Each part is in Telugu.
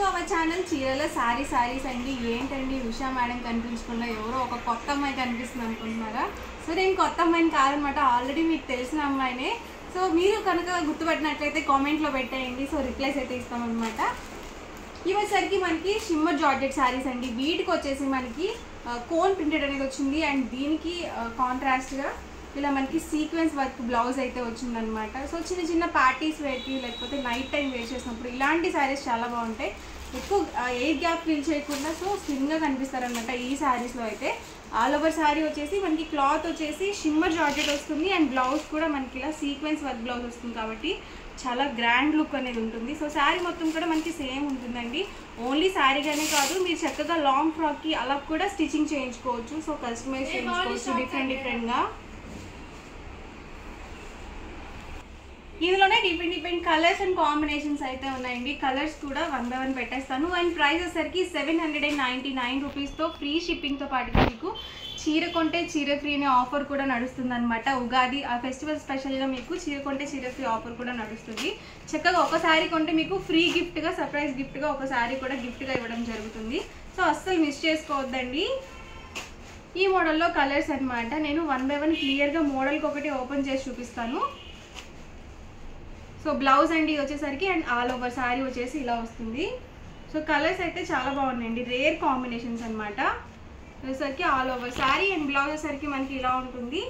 అవర్ ఛానల్ చీరల సారీస్ అండి. ఏంటండి ఉషా మేడం కనిపించకుండా ఎవరో ఒక కొత్త అమ్మాయి కనిపిస్తుంది అనుకుంటున్నారా? సో నేను కొత్త అమ్మాయిని కాదనమాట, ఆల్రెడీ మీకు తెలిసిన అమ్మాయినే. సో మీరు కనుక గుర్తుపట్టినట్లయితే కామెంట్లో పెట్టేయండి. సో రిప్లైస్ అయితే ఇస్తామన్నమాట. ఇవసరికి మనకి షిమ్మర్ జార్జెట్ శారీస్ అండి. వీటికి వచ్చేసి మనకి కోన్ ప్రింటెడ్ అనేది వచ్చింది. అండ్ దీనికి కాంట్రాస్ట్గా ఇలా మనకి సీక్వెన్స్ వర్క్ బ్లౌజ్ అయితే వచ్చిందనమాట. సో చిన్న చిన్న పార్టీస్ వేర్కి లేకపోతే నైట్ టైం వేర్ చేసినప్పుడు ఇలాంటి శారీస్ చాలా బాగుంటాయి. ఎక్కువ ఎయిర్ గ్యాప్ ఫీల్ చేయకుండా సో స్లిమ్గా కనిపిస్తారనమాట ఈ శారీస్లో అయితే. ఆల్ ఓవర్ శారీ వచ్చేసి మనకి క్లాత్ వచ్చేసి షిమ్మర్ జార్జెట్ వస్తుంది. అండ్ బ్లౌజ్ కూడా మనకి ఇలా సీక్వెన్స్ వర్క్ బ్లౌజ్ వస్తుంది కాబట్టి చాలా గ్రాండ్ లుక్ అనేది ఉంటుంది. సో శారీ మొత్తం కూడా మనకి సేమ్ ఉంటుందండి. ఓన్లీ శారీగానే కాదు, మీరు చక్కగా లాంగ్ ఫ్రాక్కి అలా కూడా స్టిచ్చింగ్ చేయించుకోవచ్చు. సో కస్టమైజ్ చేయించుకోవచ్చు డిఫరెంట్గా. ఇందులోనే డిఫరెంట్ కలర్స్ అండ్ కాంబినేషన్స్ అయితే ఉన్నాయండి. కలర్స్ కూడా 1 by 1 పెట్టేస్తాను. అండ్ ప్రైస్ వచ్చేసరికి 799 రూపీస్తో ఫ్రీ షిప్పింగ్తో పాటుగా మీకు చీర కొంటే చీర ఫ్రీ అనే ఆఫర్ కూడా నడుస్తుంది అనమాట. ఉగాది ఆ ఫెస్టివల్ స్పెషల్గా మీకు చీర కొంటే చీర ఫ్రీ ఆఫర్ కూడా నడుస్తుంది. చక్కగా ఒక శారీ కొంటే మీకు ఫ్రీ గిఫ్ట్గా, సర్ప్రైజ్ గిఫ్ట్గా ఒక శారీ కూడా గిఫ్ట్గా ఇవ్వడం జరుగుతుంది. సో అస్సలు మిస్ చేసుకోవద్దండి. ఈ మోడల్లో కలర్స్ అనమాట. నేను 1 by 1 క్లియర్గా మోడల్కి ఒకటి ఓపెన్ చేసి చూపిస్తాను. సో బ్లౌజ్ అండి వచ్చేసరికి అండ్ ఆల్ ఓవర్ శారీ వచ్చేసి ఇలా వస్తుంది. సో కలర్స్ అయితే చాలా బాగున్నాయండి, రేర్ కాంబినేషన్స్ అనమాట. వచ్చేసరికి all over sari and blouse వచ్చేసరికి మనకి ఇలా ఉంటుంది.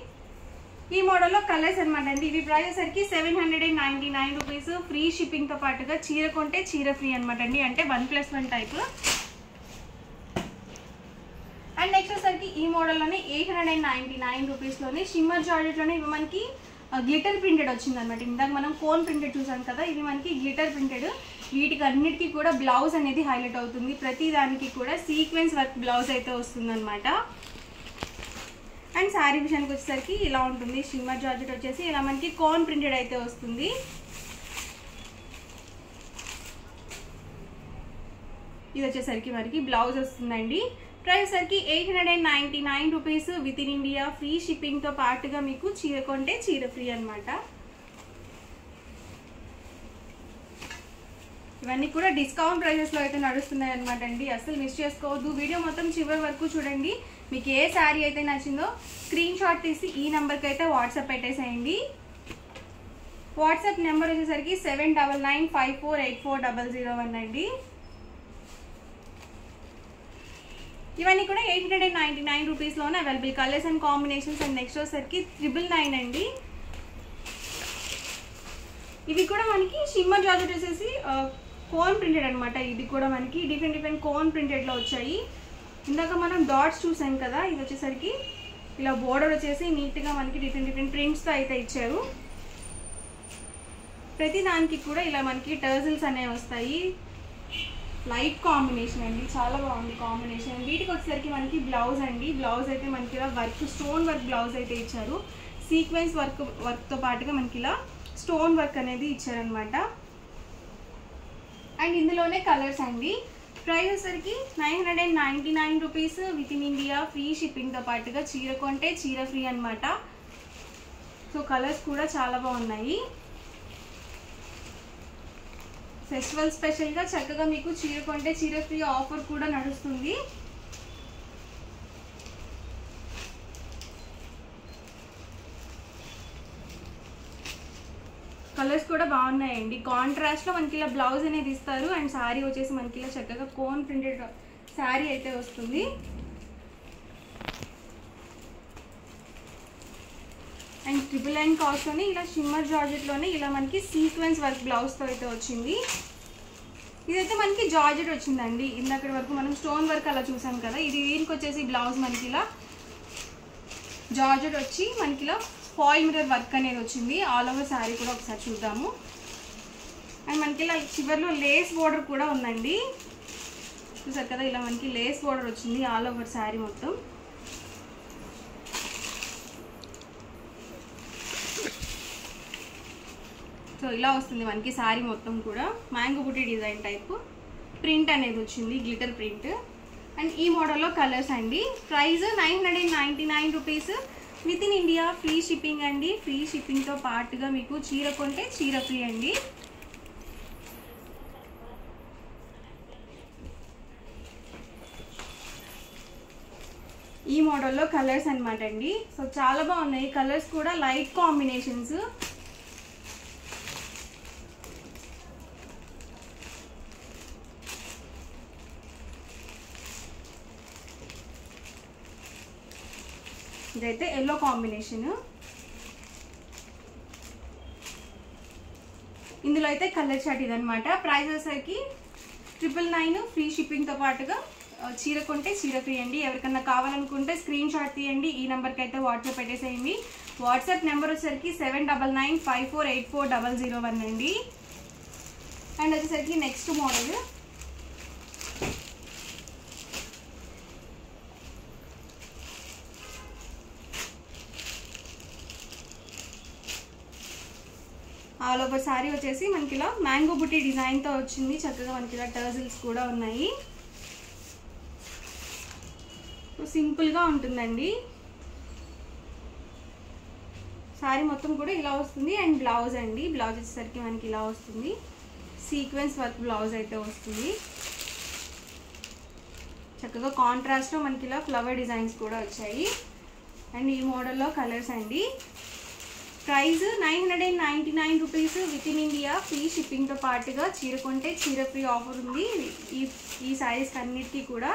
ఈ మోడల్లో కలర్స్ అనమాట అండి. ఇవి ప్రైస్ వచ్చేసరికి 799 రూపీస్ ఫ్రీ షిప్పింగ్తో పాటుగా చీర కొంటే చీర ఫ్రీ అనమాట అండి. అంటే 1+1 టైప్. అండ్ నెక్స్ట్ వచ్చేసరికి ఈ మోడల్లోనే 899 రూపీస్లోనే షిమ్మర్ జార్జెట్లోనే ఇవి మనకి గ్లిటర్ ప్రింటెడ్ వచ్చింది అనమాట. ఇందాక మనం కోన్ ప్రింటెడ్ చూసాం కదా, ఇది మనకి గ్లిటర్ ప్రింటెడ్. వీటికి అన్నిటికీ కూడా బ్లౌజ్ అనేది హైలైట్ అవుతుంది. ప్రతి దానికి కూడా సీక్వెన్స్ వర్క్ బ్లౌజ్ అయితే వస్తుంది అనమాట. అండ్ శారీ విషయానికి వచ్చేసరికి ఇలా ఉంటుంది. షిమ్మర్ జార్జెట్ వచ్చేసి ఇలా మనకి కోన్ ప్రింటెడ్ అయితే వస్తుంది. ఇది వచ్చేసరికి మనకి బ్లౌజ్ వస్తుందండి. ప్రైస్ సరికి 899 rupees within India free షిప్పింగ్తో పాటుగా మీకు చీర కొంటే చీర ఫ్రీ అనమాట. ఇవన్నీ కూడా డిస్కౌంట్ ప్రైజెస్లో అయితే నడుస్తున్నాయి అనమాట అండి. అసలు మిస్ చేసుకోవద్దు. వీడియో మొత్తం చివరి వరకు చూడండి. మీకు ఏ శారీ అయితే నచ్చిందో స్క్రీన్ షాట్ తీసి ఈ నెంబర్కి అయితే వాట్సాప్ పెట్టేసేయండి. వాట్సాప్ నెంబర్ వచ్చేసరికి 7995484001 అండి. ఇవన్నీ కూడా 899 రూపీస్లోనే available colours and combinations. And next వచ్చేసరికి 999 అండి. ఇవి కూడా మనకి షిమ్మర్ జార్జెట్ వచ్చేసి కోన్ ప్రింటెడ్ అనమాట. ఇది కూడా మనకి డిఫరెంట్ కోన్ ప్రింటెడ్లో వచ్చాయి. ఇందాక మనం డాట్స్ చూసాం కదా, ఇది వచ్చేసరికి ఇలా బోర్డర్ వచ్చేసి నీట్గా మనకి డిఫరెంట్ ప్రింట్స్తో అయితే ఇచ్చారు. ప్రతి దానికి కూడా ఇలా మనకి టర్జిల్స్ అనేవి వస్తాయి. లైట్ కాంబినేషన్ అండి, చాలా బాగుంది కాంబినేషన్. వీటికి వచ్చేసరికి మనకి బ్లౌజ్ అండి. బ్లౌజ్ అయితే మనకి ఇలా వర్క్ స్టోన్ వర్క్ బ్లౌజ్ అయితే ఇచ్చారు. సీక్వెన్స్ వర్క్తో పాటుగా మనకి ఇలా స్టోన్ వర్క్ అనేది ఇచ్చారనమాట. అండ్ ఇందులోనే కలర్స్ అండి. ప్రైస్ వచ్చేసరికి 999 rupees within India free షిప్పింగ్తో పాటుగా చీర కొంటే చీర ఫ్రీ అనమాట. సో కలర్స్ కూడా చాలా బాగున్నాయి. ఫెస్టివల్ స్పెషల్గా చక్కగా మీకు చీర కొంటే చీర ఫ్రీ ఆఫర్ కూడా నడుస్తుంది. కలర్స్ కూడా బాగున్నాయండి. కాంట్రాస్ట్లో మనకి ఇలా బ్లౌజ్ అనేది ఇస్తారు. అండ్ శారీ వచ్చేసి మనకి ఇలా చక్కగా కోన్ ప్రింటెడ్ శారీ అయితే వస్తుంది. అండ్ 999 కాస్ట్లోనే ఇలా షిమ్మర్ జార్జెట్లోనే ఇలా మనకి సీక్వెన్స్ వర్క్ బ్లౌజ్తో అయితే వచ్చింది. ఇదైతే మనకి జార్జెట్ వచ్చిందండి. ఇందాక వరకు మనం స్టోన్ వర్క్ అలా చూసాం కదా, ఇది దీనికి వచ్చేసి బ్లౌజ్ మనకి ఇలా జార్జెట్ వచ్చి మనకి ఇలా ఫాయిల్ మిర్రర్ వర్క్ అనేది వచ్చింది. ఆల్ ఓవర్ శారీ కూడా ఒకసారి చూద్దాము. అండ్ మనకి ఇలా చివర్లో లేస్ బోర్డర్ కూడా ఉందండి. చూసారు కదా, ఇలా మనకి లేస్ బోర్డర్ వచ్చింది ఆల్ ఓవర్ శారీ మొత్తం. సో ఇలా వస్తుంది మనకి శారీ మొత్తం కూడా. మ్యాంగో బుట్టి డిజైన్ టైప్ ప్రింట్ అనేది వచ్చింది, గ్లిటర్ ప్రింట్. అండ్ ఈ మోడల్లో కలర్స్ అండి. Price 999 rupees within India free shipping అండి. ఫ్రీ షిప్పింగ్తో పాటుగా మీకు చీర కొంటే చీర ఫ్రీ అండి. ఈ మోడల్లో కలర్స్ అనమాట అండి. సో చాలా బాగున్నాయి కలర్స్ కూడా, లైట్ కాంబినేషన్స్. ఇదైతే ఎల్లో కాంబినేషన్. ఇందులో అయితే కలర్ చార్ట్ ఇదనమాట. ప్రైస్ వచ్చేసరికి 999 ఫ్రీ షిప్పింగ్తో పాటుగా చీర కొంటే చీర ఫ్రీ అండి. ఎవరికన్నా కావాలనుకుంటే స్క్రీన్ షాట్ తీయండి, ఈ నెంబర్కి అయితే వాట్సాప్ పెట్టేసేయండి. వాట్సాప్ నెంబర్ వచ్చేసరికి 7995484001 అండి. అండ్ వచ్చేసరికి next model all over sorry వచ్చేసి మనకి ఇలా మ్యాంగో బుట్టి డిజైన్తో వచ్చింది. చక్కగా మనకి ఇలా టర్జిల్స్ కూడా ఉన్నాయి. సింపుల్గా ఉంటుందండి. సారీ మొత్తం కూడా ఇలా వస్తుంది. అండ్ బ్లౌజ్ అండి, బ్లౌజ్ వచ్చేసరికి మనకి ఇలా వస్తుంది. సీక్వెన్స్ వర్క్ బ్లౌజ్ అయితే వస్తుంది. చక్కగా కాంట్రాస్ట్లో మనకి ఇలా ఫ్లవర్ డిజైన్స్ కూడా వచ్చాయి. అండ్ ఈ మోడల్లో కలర్స్ అండి. Price 999 rupees within India free షిప్పింగ్తో పాటుగా చీర కొంటే చీర ఫ్రీ ఆఫర్ ఉంది ఈ సారీస్ అన్నిటికీ కూడా.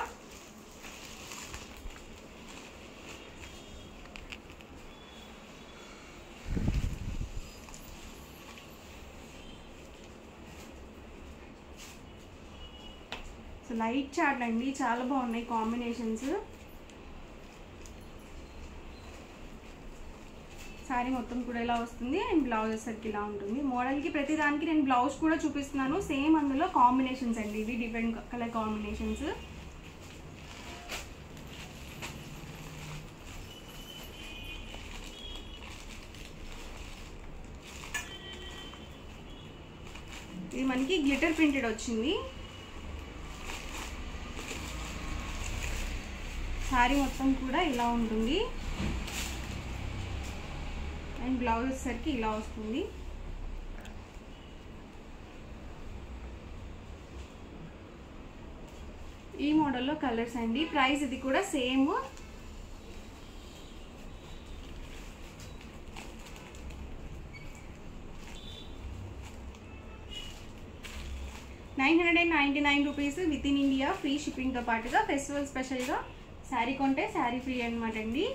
సో లైట్ చార్ట్ అండి, చాలా బాగున్నాయి కాంబినేషన్స్. సారీ మొత్తం కూడా ఇలా వస్తుంది. అండ్ బ్లౌజ్ వచ్చేసరికి ఇలా ఉంటుంది. మోడల్కి ప్రతి దానికి నేను బ్లౌజ్ కూడా చూపిస్తున్నాను. సేమ్ అందులో కాంబినేషన్స్ అండి, ఇవి డిఫరెంట్ కలర్ కాంబినేషన్స్. ఇది మనకి గ్లిటర్ ప్రింటెడ్ వచ్చింది. సారీ మొత్తం కూడా ఇలా ఉంటుంది. అండ్ బ్లౌజ్ వచ్చేసరికి ఇలా వస్తుంది. ఈ మోడల్లో కలర్స్ అండి. ప్రైస్ ఇది కూడా same. ₹999 within India free షిప్పింగ్తో పాటుగా ఫెస్టివల్ స్పెషల్గా శారీ కొంటే శారీ ఫ్రీ అనమాట అండి.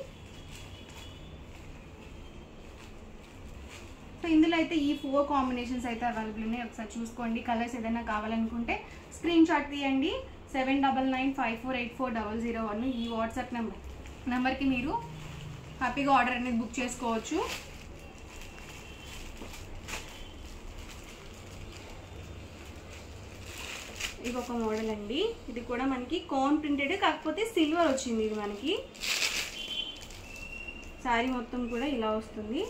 సో ఇందులో అయితే ఈ 4 కాంబినేషన్స్ అయితే అవైలబుల్ ఉన్నాయి. ఒకసారి చూసుకోండి. కలర్స్ ఏదైనా కావాలనుకుంటే స్క్రీన్ షాట్ తీయండి. 7995484001 ఈ వాట్సాప్ నెంబర్కి మీరు హ్యాపీగా ఆర్డర్ అనేది బుక్ చేసుకోవచ్చు. ఇది ఒక మోడల్ అండి. ఇది కూడా మనకి కోన్ ప్రింటెడ్, కాకపోతే సిల్వర్ వచ్చింది. ఇది మనకి శారీ మొత్తం కూడా ఇలా వస్తుంది.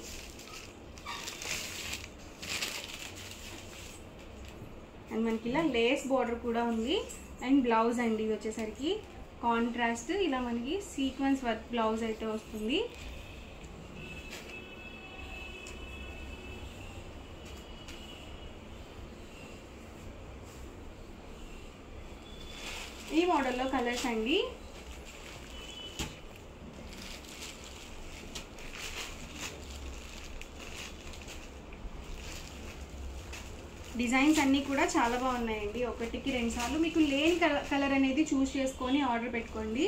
అండ్ మనకి ఇలా లేస్ బార్డర్ కూడా ఉంది. అండ్ బ్లౌజ్ అండి ఇది వచ్చేసరికి కాంట్రాస్ట్ ఇలా మనకి సీక్వెన్స్ వర్క్ బ్లౌజ్ అయితే వస్తుంది. ఈ మోడల్లో కలర్స్ అండి. డిజైన్స్ అన్నీ కూడా చాలా బాగున్నాయండి. ఒకటికి 2 సార్లు మీకు లేని కలర్ అనేది చూస్ చేసుకొని ఆర్డర్ పెట్టుకోండి.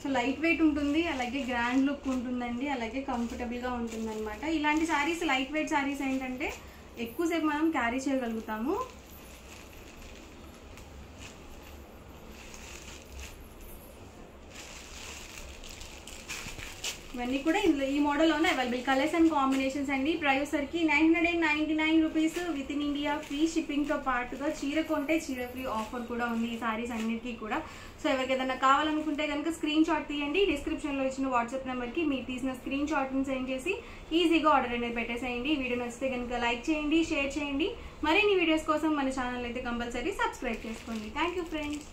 సో లైట్ వెయిట్ ఉంటుంది, అలాగే గ్రాండ్ లుక్ ఉంటుందండి, అలాగే కంఫర్టబుల్గా ఉంటుంది అనమాట. ఇలాంటి శారీస్ లైట్ వెయిట్ శారీస్ ఏంటంటే ఎక్కువసేపు మనం క్యారీ చేయగలుగుతాము. ఇవన్నీ కూడా ఇందులో ఈ మోడల్లోనే అవైలబుల్ కలర్స్ అండ్ కాంబినేషన్స్ అండి. ప్రైస్ సరికి 999 rupees within India free షిప్పింగ్తో పాటుగా చీర కొంటే చీర ఫ్రీ ఆఫర్ కూడా ఉంది ఈ సారీస్ అన్నిటికీ కూడా. సో ఎవరికి ఏదైనా కావాలనుకుంటే కనుక స్క్రీన్ షాట్ తీయండి. డిస్క్రిప్షన్లో ఇచ్చిన వాట్సాప్ నెంబర్కి మీరు తీసిన స్క్రీన్ షాట్ని సెండ్ చేసి ఈజీగా ఆర్డర్ అనేది పెట్టేసేయండి. వీడియో నచ్చితే కనుక లైక్ చేయండి, షేర్ చేయండి. మరిన్ని వీడియోస్ కోసం మన ఛానల్ అయితే కంపల్సరీ సబ్స్క్రైబ్ చేసుకోండి. Thank you friends.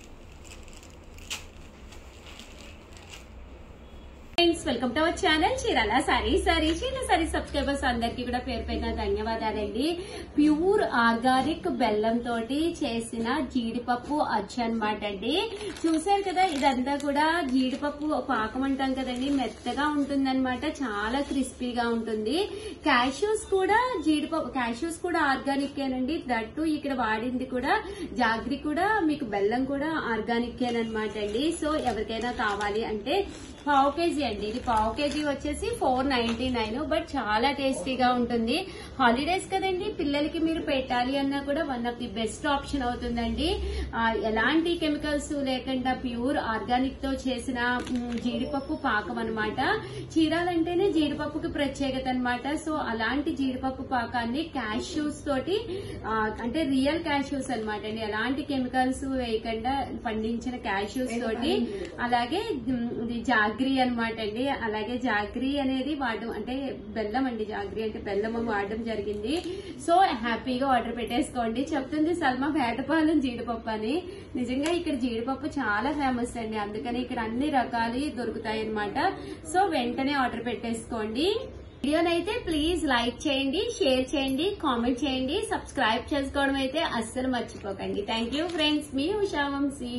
Friends, welcome to our channel Chirala sorry subscribers అందరికి కూడా పేరు పైన ధన్యవాదాలండి. ప్యూర్ ఆర్గానిక్ బెల్లం తోటి చేసిన జీడిపప్పు అచ్చు అనమాట అండి. చూసారు కదా, ఇదంతా కూడా జీడిపప్పు పాకం అంటాం కదండి, మెత్తగా ఉంటుందన్నమాట, చాలా క్రిస్పీగా ఉంటుంది. క్యాష్యూస్ కూడా ఆర్గానికేనండి. దట్టు ఇక్కడ వాడింది కూడా జాగ్రి కూడా, మీకు బెల్లం కూడా ఆర్గానికేనమాట అండి. సో ఎవరికైనా కావాలి అంటే పావు కేజీ అండి, ఇది పావు కేజీ వచ్చేసి 499. బట్ చాలా టేస్టీగా ఉంటుంది. హాలిడేస్ కదండి, పిల్లలకి మీరు పెట్టాలి అన్నా కూడా one of the best option అవుతుందండి. ఎలాంటి కెమికల్స్ లేకుండా ప్యూర్ ఆర్గానిక్ తో చేసిన జీడిపప్పు పాకం అనమాట. చీరాలంటేనే జీడిపప్పుకి ప్రత్యేకత అనమాట. సో అలాంటి జీడిపప్పు పాకాన్ని క్యాష్యూస్ తోటి, అంటే రియల్ క్యాష్యూస్ అనమాట అండి, ఎలాంటి కెమికల్స్ వేయకుండా పండించిన క్యాష్యూస్ తోటి, అలాగే జాగ్రీ అనమాట అండి. అలాగే జాగ్రీ అనేది వాడడం, అంటే బెల్లం అండి, జాగ్రీ అంటే బెల్లం వాడడం జరిగింది. సో హ్యాపీగా ఆర్డర్ పెట్టేసుకోండి. చెప్తుంది సల్మా వేటపాలెం జీడిపప్పు అని. నిజంగా ఇక్కడ జీడిపప్పు చాలా ఫేమస్ అండి, అందుకని ఇక్కడ అన్ని రకాలు దొరుకుతాయి అనమాట. సో వెంటనే ఆర్డర్ పెట్టేసుకోండి. వీడియోనైతే ప్లీజ్ లైక్ చేయండి, షేర్ చేయండి, కామెంట్ చేయండి, సబ్స్క్రైబ్ చేసుకోవడం అయితే అస్సలు మర్చిపోకండి. థ్యాంక్ యూ ఫ్రెండ్స్, మీ ఉషా వంశీ.